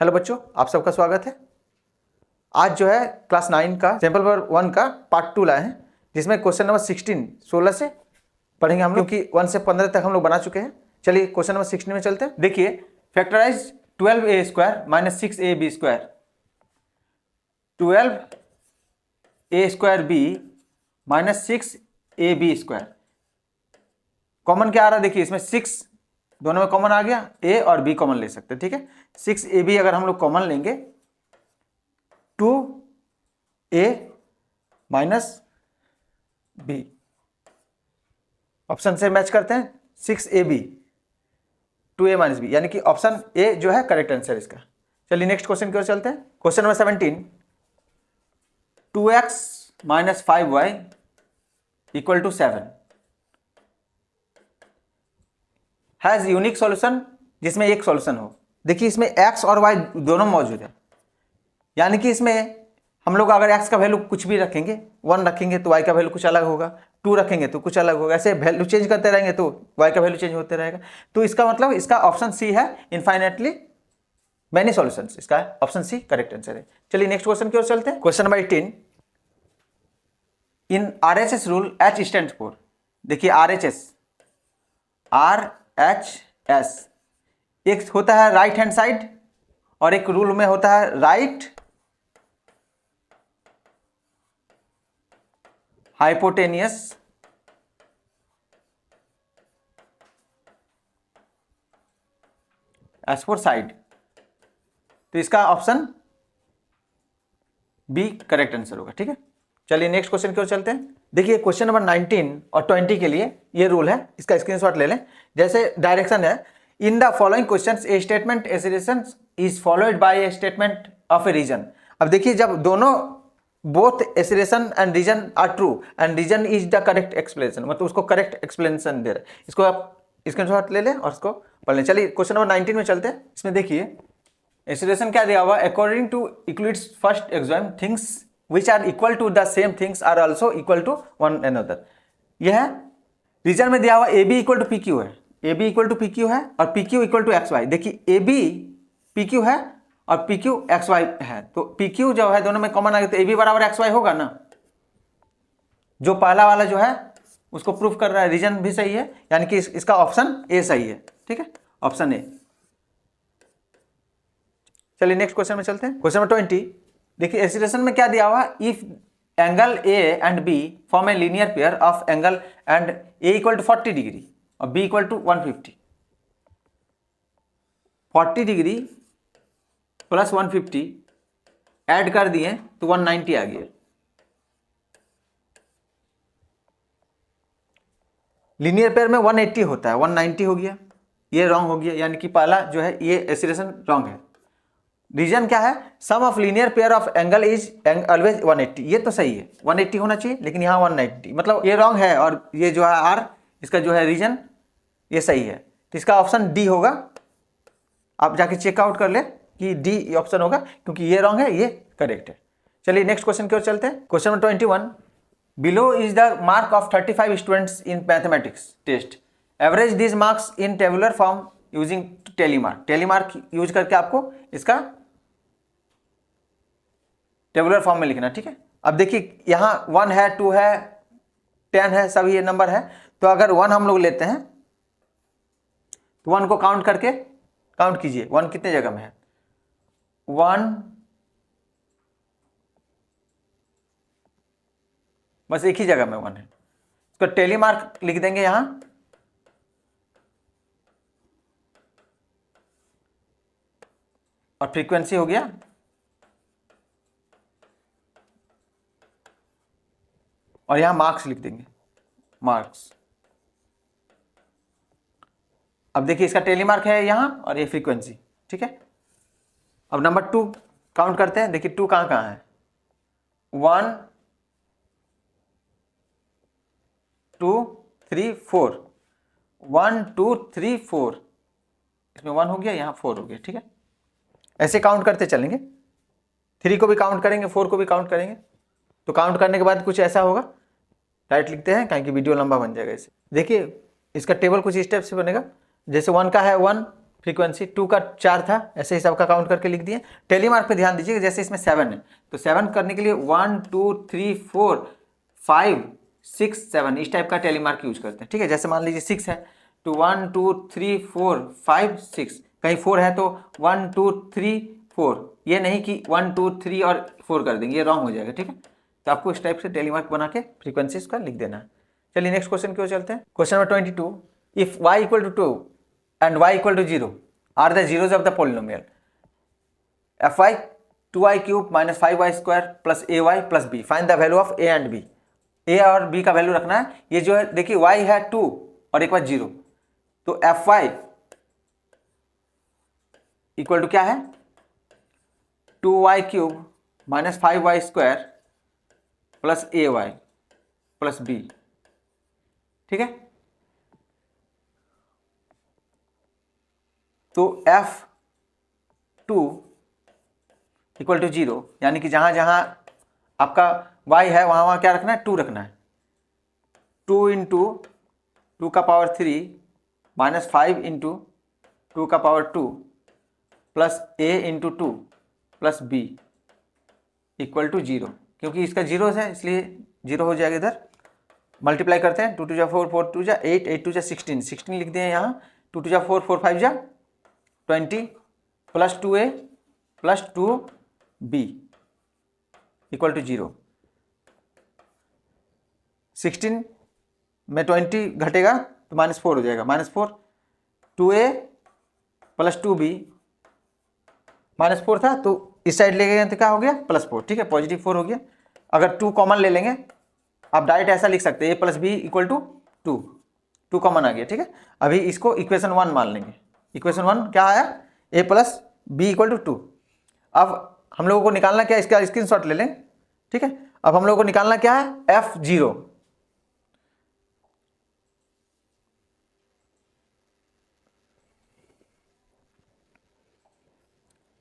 Hello बच्चों, आप सबका स्वागत है। आज जो है क्लास 9 का सैंपल नंबर 1 का पार्ट 2 लाए हैं, जिसमें क्वेश्चन नंबर 16 से पढ़ेंगे हम लोग, क्योंकि 1 से 15 तक हम लोग बना चुके हैं। चलिए क्वेश्चन नंबर 16 में चलते हैं। देखिए, factorise 12a² minus 6ab², 12a² minus 6ab²। Common क्या आ रहा है? देखिए, इसमें 6 दोनों में कॉमन आ गया, a और b कॉमन ले सकते हैं, ठीक है। 6ab अगर हम लोग कॉमन लेंगे, 2a माइनस b, ऑप्शन से मैच करते हैं। 6ab 2a माइनस b, यानी कि ऑप्शन ए जो है करेक्ट आंसर इसका। चलिए नेक्स्ट क्वेश्चन की ओर चलते हैं। Question number 17, 2x minus 5y equal to 7 has unique solution, जिसमें एक सॉल्यूशन हो। देखिए, इसमें x और y दोनों मौजूद है, यानी कि इसमें हम लोग अगर x का वैल्यू कुछ भी रखेंगे, 1 रखेंगे तो y का वैल्यू कुछ अलग होगा, 2 रखेंगे तो कुछ अलग होगा, ऐसे वैल्यू चेंज करते रहेंगे तो y का वैल्यू चेंज होते रहेगा। तो इसका मतलब इसका ऑप्शन सी है, इनफाइनेटली मैनी सॉल्यूशंस। इसका ऑप्शन सी करेक्ट आंसर है। चलिए नेक्स्ट क्वेश्चन की ओर चलते हैं। Question number 18, in RHS rule H stand for. देखिए, RHS एक होता है राइट हैंड साइड, और एक रूल में होता है right hypotenuse as four side. तो इसका ऑप्शन बी करेक्ट आंसर होगा, ठीक है। चलिए नेक्स्ट क्वेश्चन की ओर चलते हैं। देखिए, क्वेश्चन नंबर 19 और 20 के लिए ये रूल है, इसका स्क्रीनशॉट ले लें। जैसे डायरेक्शन है, in the following questions a statement association is followed by a statement of a reason. अब देखिए, जब दोनों both association and reason are true and reason is the correct explanation, मतलब उसको करेक्ट एक्सप्लेनेशन दे रहे हैं, इसको आप स्क्रीनशॉट ले लें और इसको पढ़ लें। चलिए क्वेश्चन नंबर 19 में चलते हैं। इसमें देखिए, एसोसिएशन क्या दिया हुआ, according to Euclid's first axiom things which are equal to the same things are also equal to one another। यह है रीजन में दिया हुआ AB इक्वल टू PQ है, AB इक्वल टू PQ है और PQ इक्वल टू XY। देखिए, AB PQ है और PQ XY है, तो PQ जो है दोनों में कॉमन आ गया, तो AB बराबर XY होगा ना। जो पहला वाला जो है उसको प्रूफ कर रहा है, रीजन भी सही है, यानी कि इसका ऑप्शन ए सही है, ठीक है, ऑप्शन ए। चलिए नेक्स्ट क्वेश्चन में चलते हैं। क्वेश्चन नंबर 20, देखिए एसोसिएशन में क्या दिया हुआ, if angle A and B form a linear pair of angle and A equal to 40 degree और B equal to 150, 40 degree plus 150 add कर दिए तो 190 आ गया। लीनियर पेयर में 180 होता है, 190 हो गया, ये रॉन्ग हो गया, यानी कि पहला जो है ये एसोसिएशन रॉन्ग है। रीजन क्या है, sum of linear pair of angle is always 180, ये तो सही है, 180 होना चाहिए, लेकिन यहाँ 190, मतलब ये रॉन्ग है, और ये जो है आर इसका जो है रीजन ये सही है, तो इसका ऑप्शन डी होगा। आप जाके चेकआउट कर ले कि डी ऑप्शन होगा, क्योंकि ये रॉन्ग है, ये करेक्ट है। चलिए नेक्स्ट क्वेश्चन की ओर चलते हैं। Question number 21, below is the mark of 35 students in mathematics test, average this marks in tabular form using tally mark. Tally mark use करके आपको इसका टेबुलर फॉर्म में लिखना, ठीक है। अब देखिए, यहाँ 1 है, 2 है, 10 है, सभी ये नंबर है, तो अगर 1 हम लोग लेते हैं तो 1 को काउंट करके काउंट कीजिए, 1 कितने जगह में है, 1 बस एक ही जगह में 1 है, इसको टेलीमार्क लिख देंगे यहाँ, और फ्रीक्वेंसी हो गया, और यहां मार्क्स लिख देंगे, मार्क्स। अब देखिए, इसका टेलीमार्क है यहां और ये फ्रीक्वेंसी, ठीक है। अब नंबर 2 काउंट करते हैं। देखिए 2 कहां कहां है, 1 2 3 4, 1 2 3 4, इसमें 1 हो गया, यहां 4 हो गया, ठीक है। ऐसे काउंट करते चलेंगे, 3 को भी काउंट करेंगे, 4 को भी काउंट करेंगे, तो काउंट करने के बाद कुछ ऐसा होगा, राइट लिखते हैं, कहीं कि वीडियो लंबा बन जाएगा इसे। देखिए, इसका टेबल कुछ स्टेप से बनेगा, जैसे 1 का है 1, फ्रीक्वेंसी, 2 का 4 था, ऐसे ही सबका काउंट करके लिख दिए। टेलीमार्क पे ध्यान दीजिए, जैसे इसमें 7 है तो 7 करने के लिए 1 2 3 4 5 6 7 इस टाइप का टेलीमार्क यूज करते हैं, ठीक है। जैसे मान लीजिए 6 है तो 1 2 3 4 5 6, कहीं 4 है तो 1 2 3 4, ये नहीं कि 1 2 3 और 4 कर देंगे, ये रॉन्ग हो जाएगा, ठीक है। तो आपको इस टाइप से टेलीमार्क बना के फ्रीक्वेंसीज का लिख देना है। चलिए नेक्स्ट क्वेश्चन की ओर चलते हैं। Question number 22, if y equal to 2 and y equal to 0 are the zeros of the polynomial fy 2y cube minus 5y square plus ay plus b, find the value of a and b। a और b का value रखना है। ये जो है देखिए y है 2 और एक बार 0, तो fy इक्वल टू क्या है 2y cube minus 5y square plus ay plus b, ठीक है। तो f2 इक्वल टू 0, यानी कि जहां जहां आपका y है वहां वहां क्या रखना है 2 रखना है। 2 इंटू 2 का पावर 3 माइनस 5 इंटू 2 का power 2 plus a into 2 plus b equal to 0, क्योंकि इसका 0 है इसलिए 0 हो जाएगा। इधर मल्टीप्लाई करते हैं, 2 2 जा 4 4 2 जा 8 8 2 जा 16 लिख दिए यहाँ। 2 2 जा 4 4 5 जा 20 plus 2a plus 2b equal to 0। 16 में 20 घटेगा तो -4 हो जाएगा, -4 2a प्लस 2b, -4 था तो इस साइड ले गए तो क्या हो गया +4, ठीक है, पॉजिटिव 4 हो गया। अगर 2 कॉमन ले लेंगे आप डायरेक्ट ऐसा लिख सकते हैं a plus B equal to 2 common आ गया, ठीक है। अभी इसको इक्वेशन 1 मान लेंगे। इक्वेशन 1 क्या आया a plus B equal to 2। अब हम लोगों को निकालना क्या है, इसका स्क्रीनशॉट ले लें, ठीक है। अब हम लोगों को निकालना क्या है f0।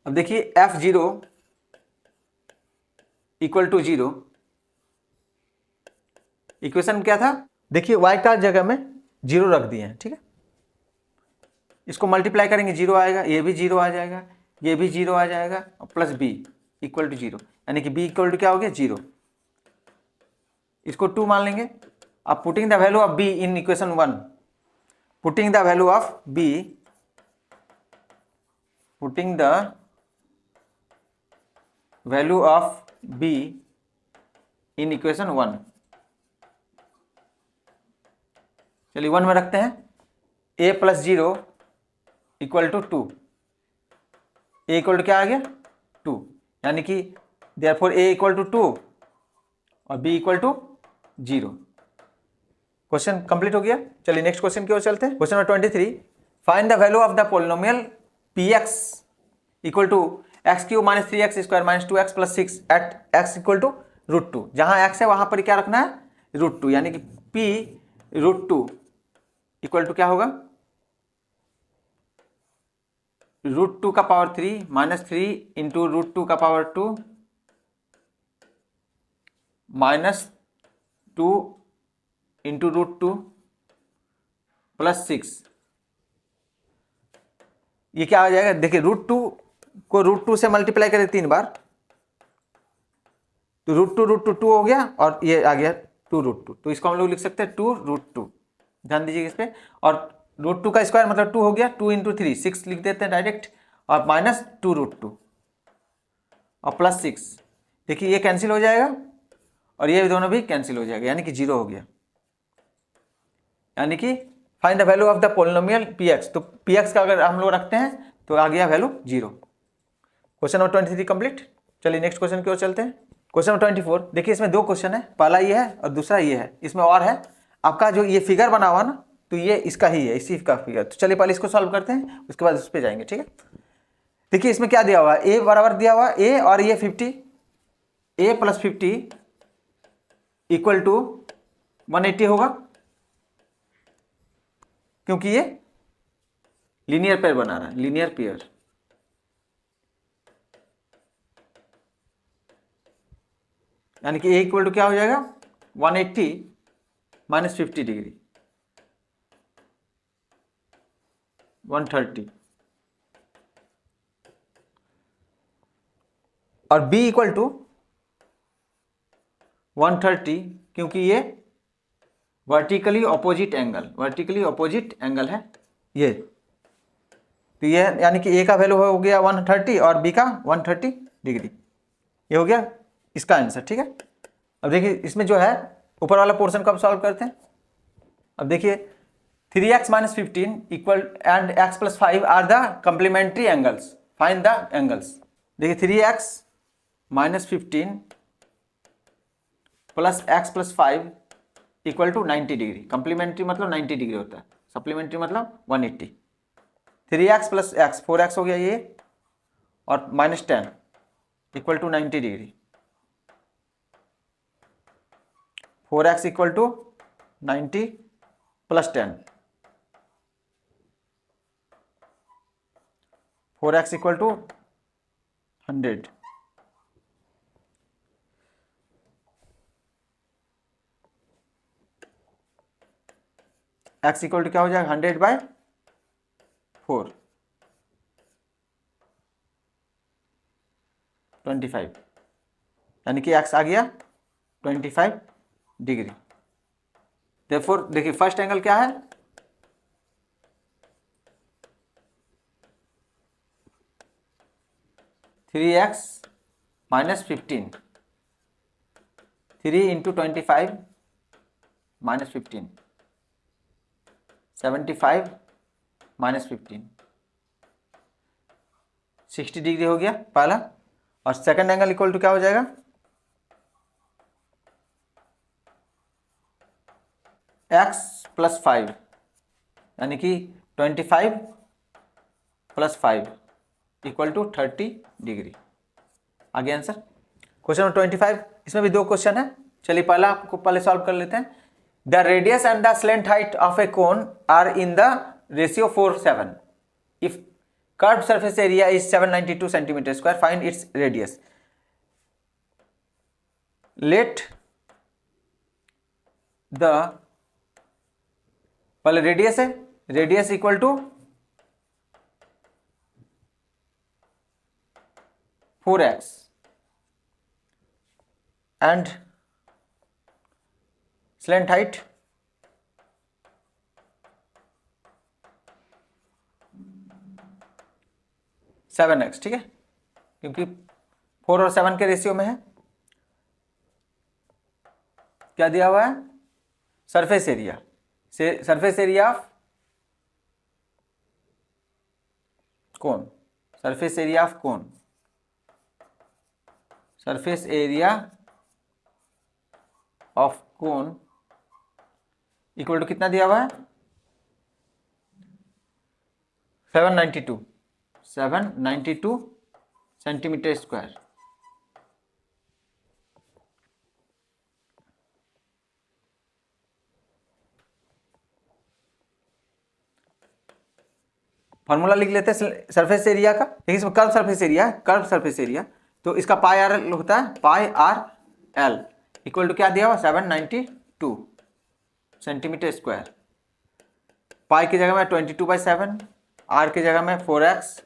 अब देखिए f0 इक्वल टू 0, इक्वेशन क्या था देखिए y का जगह में 0 रख दिए हैं, ठीक है। इसको मल्टीप्लाई करेंगे 0 आएगा, ये भी 0 आ जाएगा, ये भी 0 आ जाएगा और प्लस b इक्वल टू 0, यानी कि b इक्वल टू क्या हो गया 0। इसको 2 मान लेंगे। अब putting the value of b in equation 1, putting the value of b, putting the value of b in equation 1। चलिए 1 में रखते हैं, a plus 0 equal to 2, a equal to क्या आ गया 2, यानी कि देयरफॉर a इक्वल टू 2 और b equal to 0। Question complete हो गया। चलिए नेक्स्ट क्वेश्चन की ओर चलते हैं। Question number 23, find the value of the polynomial px equal to x cube minus 3x square minus 2x plus 6 at x equal to √2। जहां x है वहां पर क्या रखना है √2, यानी कि p √2 इक्वल टू क्या होगा √2 का पावर 3 माइनस 3 इंटू √2 का पावर 2 माइनस 2 इंटू √2 प्लस 6। ये क्या आ जाएगा देखिए √2 को √2 से मल्टीप्लाई करें 3 बार तो √2 हो गया और ये आ गया 2√2, तो इसको हम लोग लिख सकते हैं 2√2। ध्यान दीजिए इस पे, और √2 का स्क्वायर मतलब 2 हो गया, 2 इंटू 3 6 लिख देते हैं डायरेक्ट, और माइनस 2√2 और प्लस 6। देखिए ये कैंसिल हो जाएगा और ये दोनों भी कैंसिल हो जाएगा, यानी कि 0 हो गया। यानी कि find the value of the polynomial px, तो px का अगर हम लोग रखते हैं तो आ गया वैल्यू 0। Question number 23 complete. चलिए नेक्स्ट क्वेश्चन की ओर चलते हैं। क्वेश्चन नंबर 24, देखिए इसमें 2 क्वेश्चन है, पहला ये है और दूसरा ये है। इसमें और है आपका जो ये फिगर बना हुआ ना, तो ये इसका ही है, इसी का फिगर। तो चलिए पहले इसको सॉल्व करते हैं, उसके बाद उस पर जाएंगे, ठीक है। देखिए इसमें क्या दिया हुआ है, a बराबर दिया हुआ है a और ये 50, a प्लस 50 इक्वल टू 180 होगा, क्योंकि ये लीनियर पेयर बना रहा है, लीनियर पेयर। यानी कि a इक्वल टू क्या हो जाएगा 180 माइनस 50 डिग्री 130, और b इक्वल टू 130, क्योंकि ये वर्टिकली ऑपोजिट एंगल है ये। तो ये यानी कि a का वैल्यू हो गया 130 और b का 130 डिग्री, ये हो गया इसका आंसर। ठीक है, अब देखिए इसमें जो है ऊपर वाला पोर्शन कब सॉल्व करते हैं। अब देखिए 3x minus 15 equal and x plus 5 are the complementary angles, find the angles. देखिए 3x minus 15 plus x plus 5 equal to 90 degree. Complementary मतलब 90 डिग्री होता है, सप्लीमेंट्री मतलब 180। 3x प्लस x 4x हो गया ये, और minus 10 equal to 90 degree. 4x equal to 90 plus 10, 4x equal to 100। x equal to क्या हो जाएगा 100/4, 25, यानी कि x आ गया 25 डिग्री। देयरफॉर देखिए फर्स्ट एंगल क्या है, three x minus 15, 3 into 25 minus 15, 75 minus 15, 60 degree हो गया पहला। और सेकंड एंगल इक्वल टू क्या हो जाएगा, x प्लस 5, यानी कि 25 प्लस 5 इक्वल टू 30 डिग्री। आगे आंसर क्वेश्चन नंबर 25। इसमें भी दो क्वेश्चन है, चलिए पहला को पहले सॉल्व कर लेते हैं। The radius and the slant height of a cone are in the ratio 4:7 if curved surface area is 792 centimetre square, find its radius. Let the, पहले रेडियस है, radius equal to 4x and slant height 7x। ठीक है, क्योंकि 4 और 7 के ratio में है। क्या दिया हुआ है, surface area, surface area of cone, surface area of cone, surface area of cone equal to कितना दिया हुआ है, 792 सेंटीमीटर स्क्वायर। फॉर्मूला लिख लेते हैं सरफेस एरिया का। देखिए इसमें कर्व सरफेस एरिया है, कर्व सरफेस एरिया, तो इसका पाई आर होता है, पाई आर एल इक्वल टू क्या दिया हुआ 792 सेंटीमीटर स्क्वायर। पाई की जगह में 22/7, आर की जगह में 4x,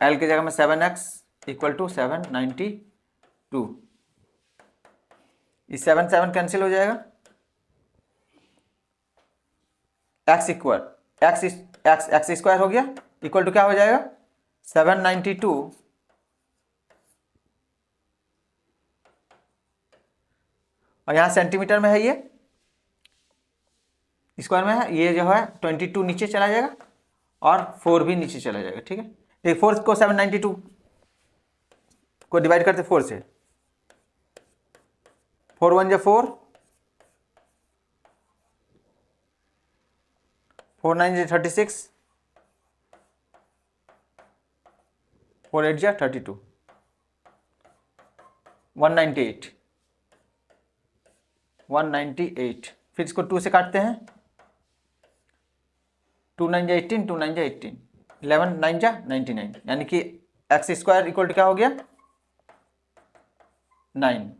एल की जगह में 7x इक्वल टू 792। इस 7 7 कैंसिल हो जाएगा। एक्स इक्वल एक्स स्क्वायर हो गया इक्वल टू क्या हो जाएगा 792 और यहाँ सेंटीमीटर में है, ये स्क्वायर में है, ये जो है 22 नीचे चला जाएगा और 4 भी नीचे चला जाएगा। ठीक है, एक 4 को 792 को डिवाइड करते 4 से, 4 1 जा 4, 4 9 जा 36, 4 8 जा 32, 198। फिर इसको 2 से काटते हैं, 2 9 जा 18, 2 9 जा 18, 11 9 जा 99, यानी कि एक्स स्क्वायर इक्वल टू क्या हो गया 9।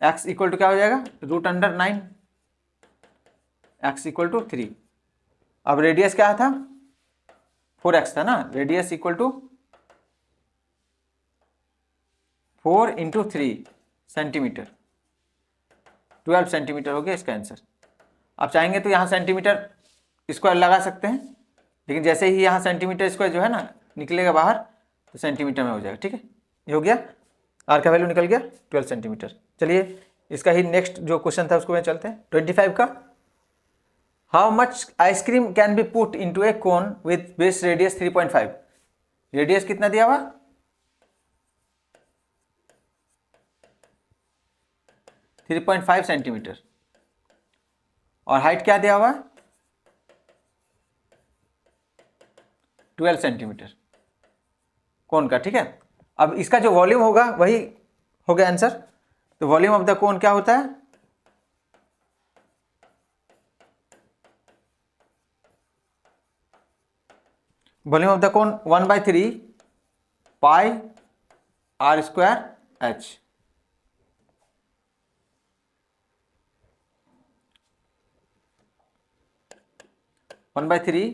एक्स इक्वल टू क्या हो जाएगा √9, एक्स इक्वल टू 3। अब रेडियस क्या था, 4x था ना, radius equal to 4 into 3 centimetre, 12 centimetre हो गया इसका आंसर। आप चाहेंगे तो यहाँ सेंटीमीटर स्क्वायर लगा सकते हैं, लेकिन जैसे ही यहाँ सेंटीमीटर स्क्वायर जो है ना निकलेगा बाहर तो सेंटीमीटर में हो जाएगा। ठीक है, ये हो गया, आर का वैल्यू निकल गया 12 सेंटीमीटर। चलिए इसका ही नेक्स्ट जो क्वेश्चन था उसको में चलते हैं। 25 का, how much ice cream can be put into A cone with base radius 3.5। Radius कितना दिया हुआ, 3.5 सेंटीमीटर, और हाइट क्या दिया हुआ, 12 सेंटीमीटर कोन का। ठीक है, अब इसका जो वॉल्यूम होगा वही हो गया आंसर। तो वॉल्यूम ऑफ द कोन क्या होता है, volume of the cone 1/3 pi r square h. One by 3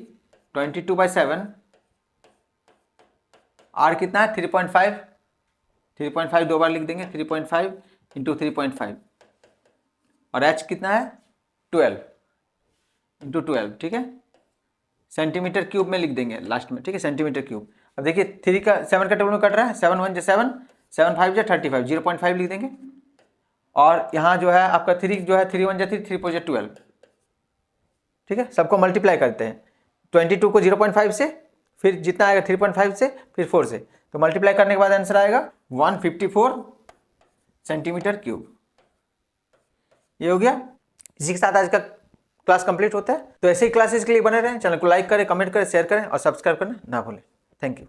22/7, r कितना है 3.5, 3.5 दो बार लिख देंगे, 3.5 इंटू 3.5, और एच कितना है 12 इंटू 12। ठीक है, सेंटीमीटर क्यूब में लिख देंगे लास्ट में। ठीक है, सेंटीमीटर क्यूब। अब देखिए 3 का 7 का टेबल में कट रहा है, 7 1 7, 7 5 35, 0.5 लिख देंगे, और यहाँ जो है आपका 3 जो है 3 1 3, 3 4 12। ठीक है, सबको मल्टीप्लाई करते हैं, 22 को 0.5 से, फिर जितना आएगा 3.5 से, फिर 4 से, तो मल्टीप्लाई करने के बाद आंसर आएगा 154 सेंटीमीटर क्यूब। ये हो गया। इसी के साथ आज का क्लास कंप्लीट होता है। तो ऐसे ही क्लासेस के लिए बने रहें, चैनल को लाइक करें, कमेंट करें, शेयर करें और सब्सक्राइब करना ना भूलें। Thank you.